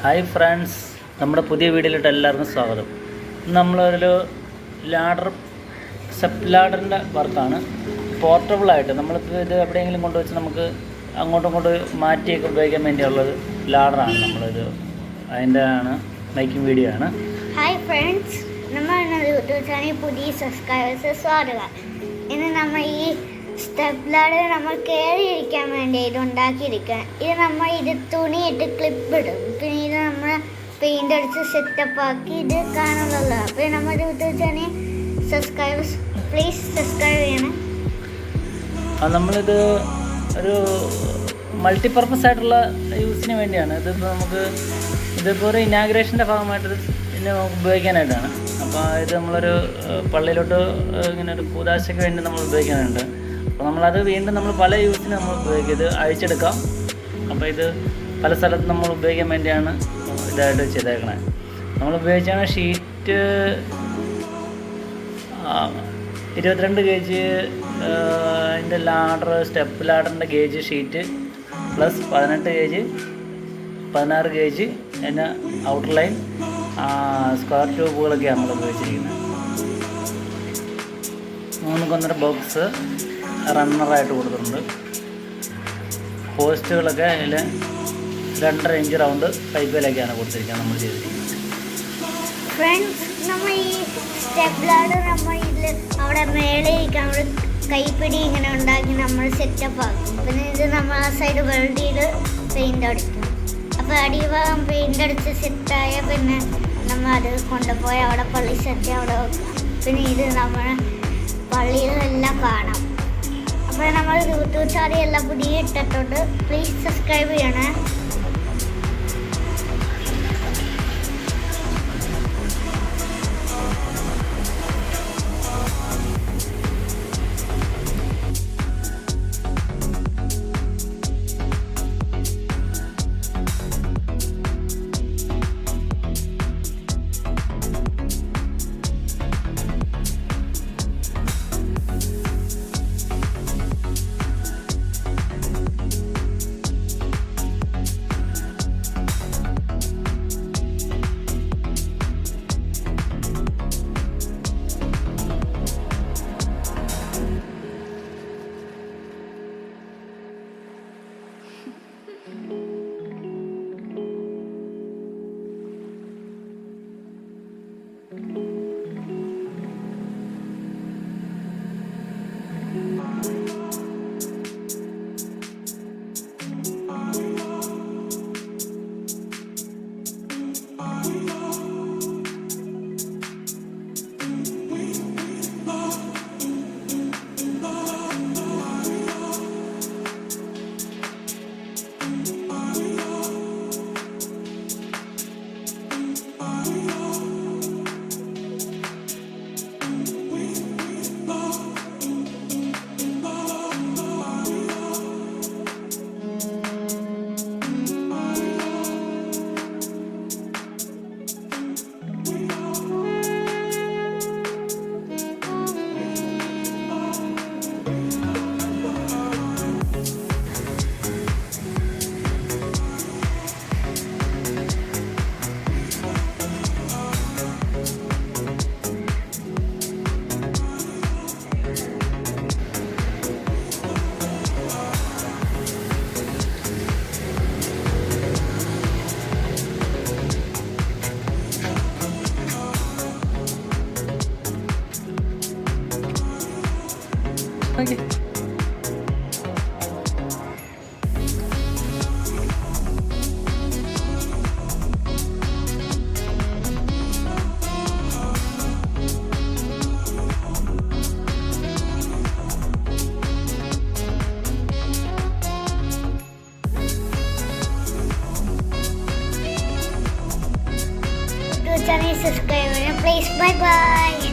Hi friends, നമ്മുടെ പുതിയ വീഡിയോയിലോട്ട് എല്ലാവർക്കും സ്വാഗതം. നമ്മളൊരു സ്റ്റെപ്പ് ലാഡറിൻ്റെ വർക്കാണ്. പോർട്ടബിളായിട്ട് നമ്മളിപ്പോൾ ഇത് എവിടെയെങ്കിലും കൊണ്ടുവച്ച് നമുക്ക് അങ്ങോട്ടും ഇങ്ങോട്ടും മാറ്റിയൊക്കെ ഉപയോഗിക്കാൻ വേണ്ടിയുള്ളത് ലാഡറാണ്. നമ്മളിത് അതിൻ്റെ മേക്കിംഗ് വീഡിയോ ആണ്. ഹായ് ഫ്രണ്ട്സ്, നമ്മുടെ യൂട്യൂബ് ചാനൽ പുതിയ സബ്സ്ക്രൈബേഴ്സ് സ്വാഗതം. ഇന്ന് നമ്മൾ ഈ സ്റ്റെപ്പ് ലാഡർ നമ്മൾ കയറിയിരിക്കാൻ വേണ്ടി ഇത് ഉണ്ടാക്കിയിരിക്കാൻ. ഇത് നമ്മൾ ഇത് തുണിയിട്ട് ക്ലിപ്പ് ഇടും. പിന്നെ ഇത് നമ്മൾ പെയിൻ്റ് അടിച്ച് സെറ്റപ്പ് ആക്കി ഇത് കാണുന്നുള്ളൂ. അപ്പോൾ നമ്മുടെ YouTube channel subscribers please subscribe ചെയ്യണം. നമ്മളിത് ഒരു മൾട്ടിപർപ്പസ് ആയിട്ടുള്ള യൂസിന് വേണ്ടിയാണ്. ഇതിപ്പോൾ നമുക്ക് ഇതിപ്പോൾ ഒരു ഇനാഗ്രേഷൻ്റെ ഭാഗമായിട്ട് ഇതിനെ ഉപയോഗിക്കാനായിട്ടാണ്. അപ്പോൾ ഇത് നമ്മളൊരു പള്ളിയിലോട്ട് ഇങ്ങനെ ഒരു കൂതാശയ്ക്ക് വേണ്ടി നമ്മൾ ഉപയോഗിക്കാനുണ്ട്. അപ്പോൾ നമ്മളത് വീണ്ടും നമ്മൾ പല യൂസിന് നമ്മൾ ഉപയോഗിക്കും. ഇത് അഴിച്ചെടുക്കാം. അപ്പോൾ ഇത് പല സ്ഥലത്തും നമ്മൾ ഉപയോഗിക്കാൻ വേണ്ടിയാണ് ഇതായിട്ട് ചെയ്തേക്കണേ. നമ്മൾ ഉപയോഗിച്ചാണ് ഷീറ്റ് 22 kg അതിൻ്റെ സ്റ്റെപ്പ് ലാഡറിൻ്റെ gauge sheet plus 18 kg 16 kg അതിൻ്റെ ഔട്ടർ ലൈൻ സ്ക്വയർ ട്യൂബുകളൊക്കെയാണ് നമ്മൾ ഉപയോഗിച്ചിരിക്കുന്നത്. 3 ബോക്സ് റണ്ണറായിട്ട് കൊടുത്തിട്ടുണ്ട്. പോസ്റ്റുകളൊക്കെ അതിൽ 2.5 ഇഞ്ച് റൗണ്ട് പൈപ്പിലൊക്കെയാണ് കൊടുത്തിരിക്കുന്നത് നമ്മൾ ചെയ്തിരിക്കുന്നത്. ഫ്രണ്ട്സ്, നമ്മൾ ഈ സ്റ്റെപ്പ് ലാഡർ നമ്മൾ ഇതിൽ അവിടെ മേളിരിക്കാൻ അവിടെ കൈപ്പിടി ഇങ്ങനെ ഉണ്ടാക്കി നമ്മൾ സെറ്റപ്പ് ആക്കും. പിന്നെ ഇത് നമ്മൾ ആ സൈഡ് വെൽഡ് ചെയ്ത് പെയിൻ്റ് അടിക്കും. അപ്പോൾ അടിഭാഗം പെയിൻ്റ് അടിച്ച് സെറ്റായ പിന്നെ നമ്മൾ അത് കൊണ്ടുപോയി അവിടെ പള്ളി സെറ്റ് അവിടെ വെക്കാം. പിന്നെ ഇത് നമ്മൾ പള്ളിയിലെല്ലാം കാണാം. അപ്പോൾ നമ്മൾ യൂട്യൂബ് ചാനൽ എല്ലാം പുതിയ ഇട്ടിട്ടുണ്ട്. പ്ലീസ് സബ്സ്ക്രൈബ് ചെയ്യണേ. Okay. Channel subscribe, please. Bye bye.